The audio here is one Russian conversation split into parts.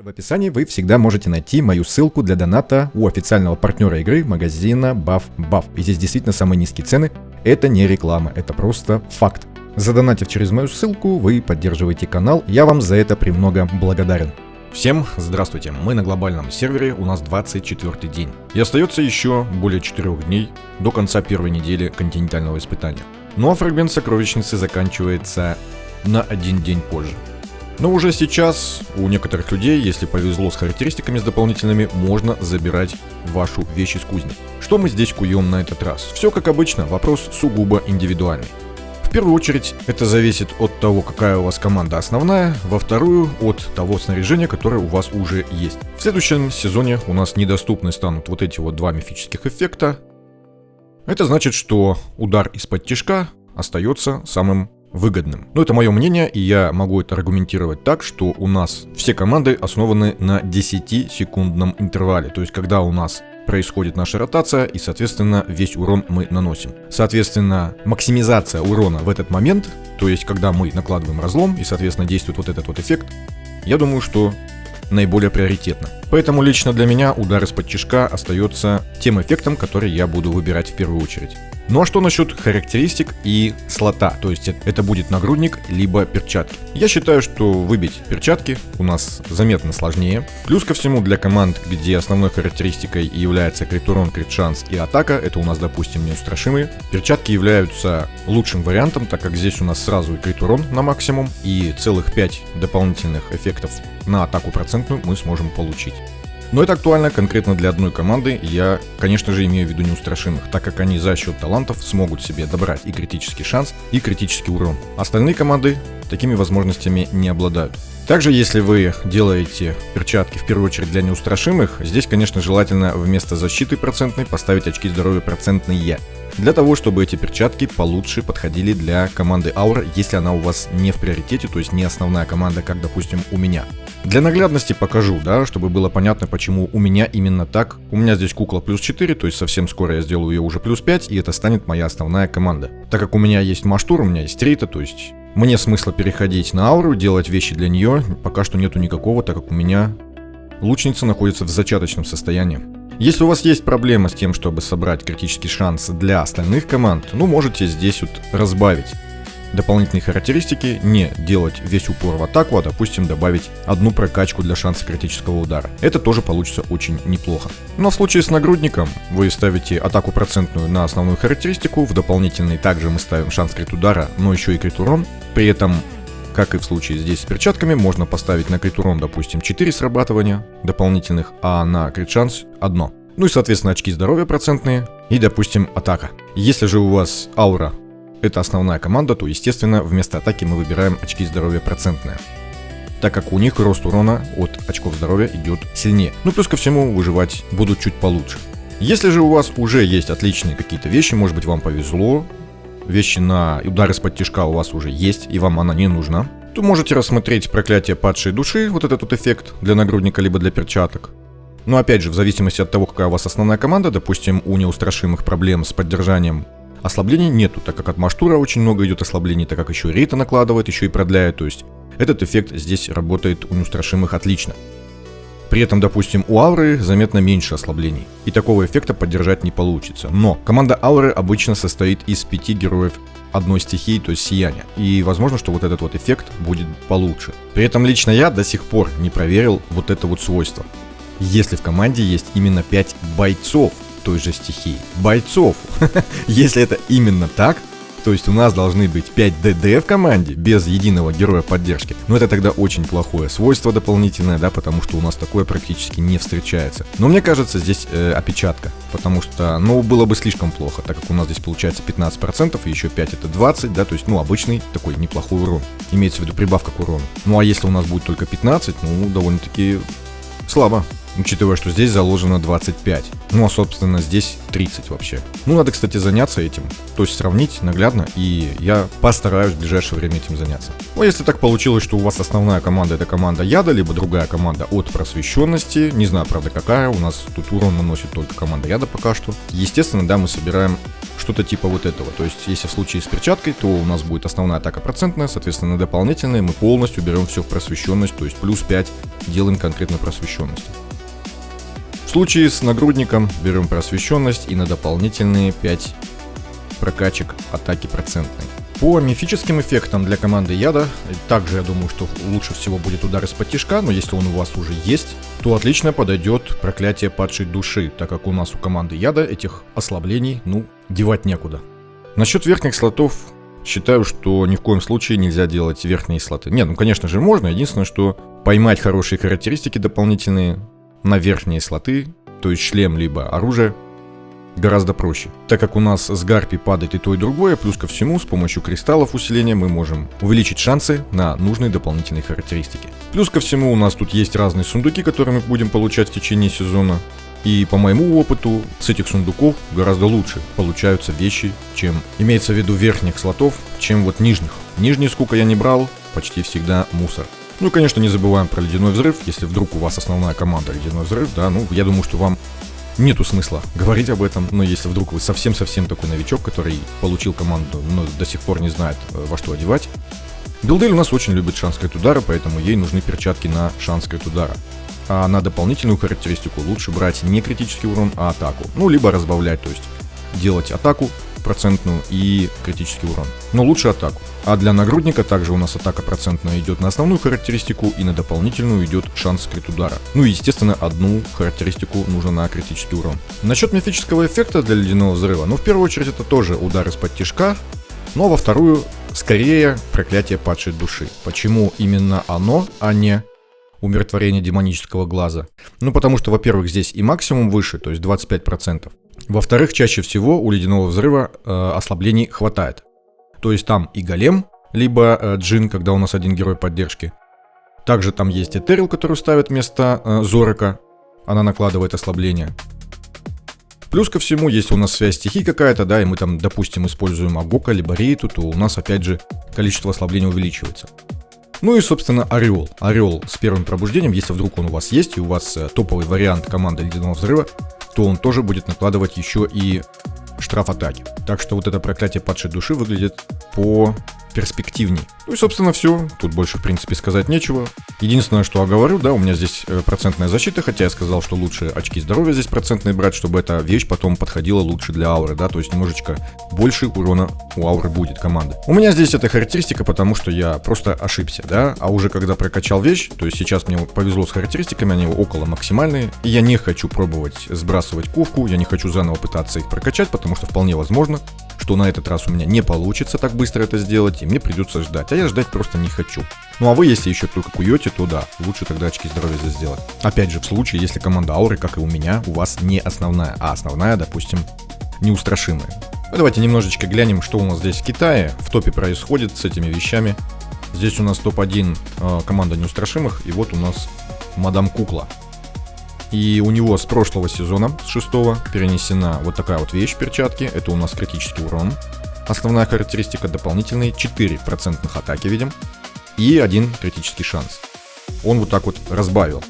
В описании вы всегда можете найти мою ссылку для доната у официального партнера игры магазина BuffBuff. И здесь действительно самые низкие цены. Это не реклама, это просто факт. Задонатив через мою ссылку, вы поддерживаете канал. Я вам за это премного благодарен. Всем здравствуйте, мы на глобальном сервере, у нас 24-й день. И остается еще более 4 дней до конца первой недели континентального испытания. Ну а фрагмент сокровищницы заканчивается на 1 день позже. Но уже сейчас у некоторых людей, если повезло с характеристиками с дополнительными, можно забирать вашу вещь из кузни. Что мы здесь куем на этот раз? Все как обычно, вопрос сугубо индивидуальный. В первую очередь это зависит от того, какая у вас команда основная, во вторую от того снаряжения, которое у вас уже есть. В следующем сезоне у нас недоступны станут вот эти вот 2 мифических эффекта. Это значит, что удар из-под тишка остается самым выгодным. Но это мое мнение, и я могу это аргументировать так, что у нас все команды основаны на 10-секундном интервале. То есть, когда у нас происходит наша ротация, и, соответственно, весь урон мы наносим. Соответственно, максимизация урона в этот момент, то есть, когда мы накладываем разлом, и, соответственно, действует вот этот вот эффект, я думаю, что наиболее приоритетно. Поэтому лично для меня удар из-под тишка остается тем эффектом, который я буду выбирать в первую очередь. Ну а что насчет характеристик и слота? То есть это будет нагрудник, либо перчатки. Я считаю, что выбить перчатки у нас заметно сложнее. Плюс ко всему для команд, где основной характеристикой является крит урон, крит шанс и атака, это у нас, допустим, неустрашимые, перчатки являются лучшим вариантом, так как здесь у нас сразу и крит урон на максимум, и целых 5 дополнительных эффектов на атаку процентную мы сможем получить. Но это актуально конкретно для одной команды, я, конечно же, имею в виду неустрашимых, так как они за счет талантов смогут себе добрать и критический шанс, и критический урон. Остальные команды такими возможностями не обладают. Также, если вы делаете перчатки в первую очередь для неустрашимых, здесь, конечно, желательно вместо защиты процентной поставить очки здоровья процентные. Для того, чтобы эти перчатки получше подходили для команды аура, если она у вас не в приоритете, то есть не основная команда, как, допустим, у меня. Для наглядности покажу, да, чтобы было понятно, почему у меня именно так. У меня здесь кукла плюс 4, то есть совсем скоро я сделаю ее уже плюс 5, и это станет моя основная команда. Так как у меня есть Маштур, у меня есть Рита, то есть мне смысла переходить на ауру, делать вещи для нее пока что нету никакого, так как у меня лучница находится в зачаточном состоянии. Если у вас есть проблема с тем, чтобы собрать критический шанс для остальных команд, ну можете здесь вот разбавить дополнительные характеристики, не делать весь упор в атаку, а допустим добавить одну прокачку для шанса критического удара. Это тоже получится очень неплохо. Но в случае с нагрудником вы ставите атаку процентную на основную характеристику, в дополнительный также мы ставим шанс крит удара, но еще и крит урон. При этом, как и в случае здесь с перчатками, можно поставить на крит урон, допустим, 4 срабатывания дополнительных, а на крит шанс 1. Ну и, соответственно, очки здоровья процентные и, допустим, атака. Если же у вас аура это основная команда, то, естественно, вместо атаки мы выбираем очки здоровья процентные, так как у них рост урона от очков здоровья идет сильнее. Ну плюс ко всему выживать будут чуть получше. Если же у вас уже есть отличные какие-то вещи, может быть вам повезло, вещи на удар из-под тишка у вас уже есть и вам она не нужна, то можете рассмотреть проклятие падшей души, вот этот вот эффект для нагрудника либо для перчаток. Но опять же, в зависимости от того, какая у вас основная команда, допустим, у неустрашимых проблем с поддержанием ослаблений нету, так как от Маштура очень много идет ослаблений, так как еще и Рита накладывает, еще и продляет, то есть этот эффект здесь работает у неустрашимых отлично. При этом, допустим, у ауры заметно меньше ослаблений, и такого эффекта поддержать не получится. Но команда ауры обычно состоит из 5 героев одной стихии, то есть сияния, и возможно, что вот этот вот эффект будет получше. При этом лично я до сих пор не проверил вот это вот свойство. Если в команде есть именно 5 бойцов той же стихии. Бойцов! Если это именно так, то есть у нас должны быть 5 ДД в команде без единого героя поддержки. Но это тогда очень плохое свойство дополнительное, да, потому что у нас такое практически не встречается. Но мне кажется, здесь опечатка, потому что, ну, было бы слишком плохо, так как у нас здесь получается 15%, и еще 5 это 20, да, то есть, ну, обычный такой неплохой урон. Имеется в виду прибавка к урону. Ну, а если у нас будет только 15, ну, довольно-таки слабо. учитывая, что здесь заложено 25. Ну а собственно здесь 30 вообще. Ну надо, кстати, заняться этим, то есть сравнить наглядно, и я постараюсь в ближайшее время этим заняться. Ну если так получилось, что у вас основная команда это команда яда, либо другая команда от просвещенности, не знаю, правда какая, у нас тут урон наносит только команда яда пока что. Естественно, да, мы собираем что-то типа вот этого, то есть если в случае с перчаткой, то у нас будет основная атака процентная, соответственно дополнительные мы полностью берем все в просвещенность, то есть плюс 5 делаем конкретно просвещенности. В случае с нагрудником берем просвещенность и на дополнительные 5 прокачек атаки процентной. По мифическим эффектам для команды яда, также я думаю, что лучше всего будет удар из-под тишка, но если он у вас уже есть, то отлично подойдет проклятие падшей души, так как у нас у команды яда этих ослаблений, девать некуда. Насчет верхних слотов, считаю, что ни в коем случае нельзя делать верхние слоты. Нет, конечно же можно, единственное, что поймать хорошие характеристики дополнительные на верхние слоты, то есть шлем либо оружие, гораздо проще. Так как у нас с гарпи падает и то и другое, плюс ко всему с помощью кристаллов усиления мы можем увеличить шансы на нужные дополнительные характеристики. Плюс ко всему у нас тут есть разные сундуки, которые мы будем получать в течение сезона. И по моему опыту с этих сундуков гораздо лучше получаются вещи, чем имеется в виду верхних слотов, чем вот нижних. Нижние сколько я не брал, почти всегда мусор. Ну и конечно не забываем про ледяной взрыв, если вдруг у вас основная команда ледяной взрыв, да, я думаю, что вам нету смысла говорить об этом, но если вдруг вы совсем-совсем такой новичок, который получил команду, но до сих пор не знает, во что одевать. Билдель у нас очень любит шанс крит удара, поэтому ей нужны перчатки на шанс крит удара. А на дополнительную характеристику лучше брать не критический урон, а атаку. Либо разбавлять, то есть делать атаку процентную и критический урон. Но лучше атаку. А для нагрудника также у нас атака процентная идет на основную характеристику и на дополнительную идет шанс крит удара. И естественно одну характеристику нужно на критический урон. Насчет мифического эффекта для ледяного взрыва, в первую очередь это тоже удар из-под тишка, но во вторую скорее проклятие падшей души. Почему именно оно, а не умиротворение демонического глаза? Потому что, во-первых, здесь и максимум выше, то есть 25%. Во-вторых, чаще всего у ледяного взрыва ослаблений хватает. То есть там и голем, либо джин, когда у нас один герой поддержки. Также там есть этерил, который ставит вместо Зорака. Она накладывает ослабление. Плюс ко всему, если у нас связь стихий какая-то, да, и мы там, допустим, используем Агока, либо Рейту, то у нас опять же количество ослаблений увеличивается. И, собственно, Орел. Орел с первым пробуждением, если вдруг он у вас есть, и у вас топовый вариант команды ледяного взрыва, то он тоже будет накладывать еще и штраф атаки. Так что вот это проклятие падшей души выглядит перспективней. И, собственно, все. Тут больше, в принципе, сказать нечего. Единственное, что я говорю, да, у меня здесь процентная защита, хотя я сказал, что лучше очки здоровья здесь процентные брать, чтобы эта вещь потом подходила лучше для ауры, да, то есть немножечко больше урона у ауры будет команды. У меня здесь эта характеристика, потому что я просто ошибся, да, а уже когда прокачал вещь, то есть сейчас мне повезло с характеристиками, они около максимальные, и я не хочу пробовать сбрасывать ковку, я не хочу заново пытаться их прокачать, потому что вполне возможно, что на этот раз у меня не получится так быстро это сделать, и мне придется ждать, а я ждать просто не хочу. А вы, если еще только куете, то да, лучше тогда очки здоровья здесь сделать. Опять же, в случае, если команда ауры, как и у меня, у вас не основная, а основная, допустим, неустрашимая. Давайте немножечко глянем, что у нас здесь в Китае в топе происходит с этими вещами. Здесь у нас топ-1 команда неустрашимых, и вот у нас Мадам Кукла. И у него с прошлого сезона, с 6-го, перенесена вот такая вот вещь, перчатки. Это у нас критический урон. Основная характеристика дополнительные, 4% атаки видим. И 1 критический шанс. Он вот так вот разбавил.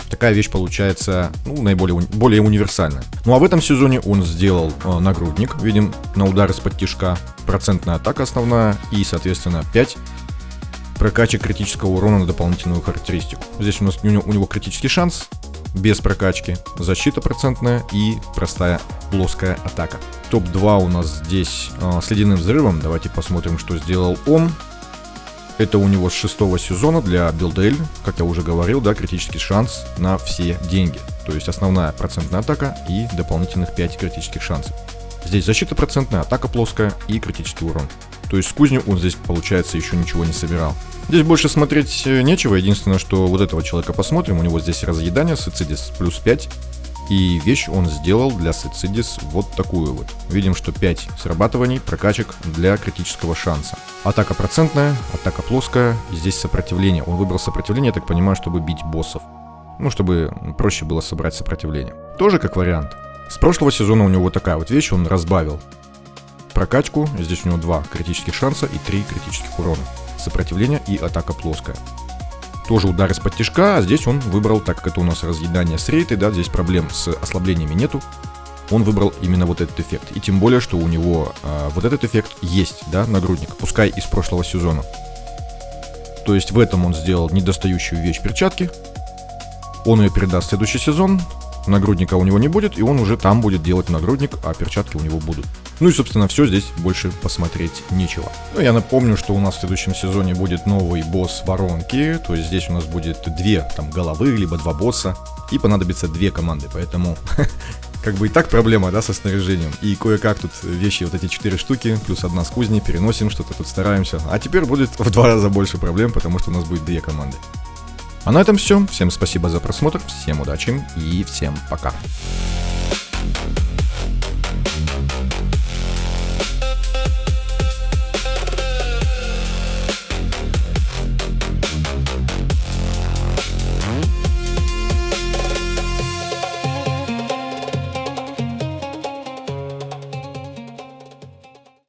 Такая вещь получается, более универсальная. А в этом сезоне он сделал нагрудник, видим, на удар из-под тишка. Процентная атака основная и, соответственно, 5 прокачек критического урона на дополнительную характеристику. Здесь у него критический шанс, без прокачки, защита процентная и простая плоская атака. Топ-2 у нас здесь с ледяным взрывом. Давайте посмотрим, что сделал он. Это у него с 6-го сезона для Билдель, как я уже говорил, да, критический шанс на все деньги. То есть основная процентная атака и дополнительных 5 критических шансов. Здесь защита процентная, атака плоская и критический урон. То есть с кузней он здесь, получается, еще ничего не собирал. Здесь больше смотреть нечего, единственное, что вот этого человека посмотрим. У него здесь разъедание, Сицидис плюс 5. И вещь он сделал для Сицидис вот такую вот. Видим, что 5 срабатываний, прокачек для критического шанса. Атака процентная, атака плоская, и здесь сопротивление. Он выбрал сопротивление, я так понимаю, чтобы бить боссов. Ну, чтобы проще было собрать сопротивление. Тоже как вариант. С прошлого сезона у него вот такая вот вещь, он разбавил прокачку. Здесь у него 2 критических шанса и 3 критических урона. Сопротивление и атака плоская. Тоже удар из-под тишка, а здесь он выбрал, так как это у нас разъедание с рейтой, да, здесь проблем с ослаблениями нету. Он выбрал именно вот этот эффект. И тем более, что у него вот этот эффект есть, да, нагрудник, пускай из прошлого сезона. То есть в этом он сделал недостающую вещь перчатки. Он ее передаст в следующий сезон. Нагрудника у него не будет, и он уже там будет делать нагрудник, а перчатки у него будут. Ну и, собственно, все, здесь больше посмотреть нечего. Ну, я напомню, что у нас в следующем сезоне будет новый босс воронки, то есть здесь у нас будет 2 там головы, либо 2 босса, и понадобится 2 команды, поэтому как бы и так проблема, да, со снаряжением. И кое-как тут вещи, вот эти 4 штуки, плюс 1 с кузни, переносим, что-то тут стараемся. А теперь будет в 2 раза больше проблем, потому что у нас будет 2 команды. А на этом все. Всем спасибо за просмотр, всем удачи и всем пока.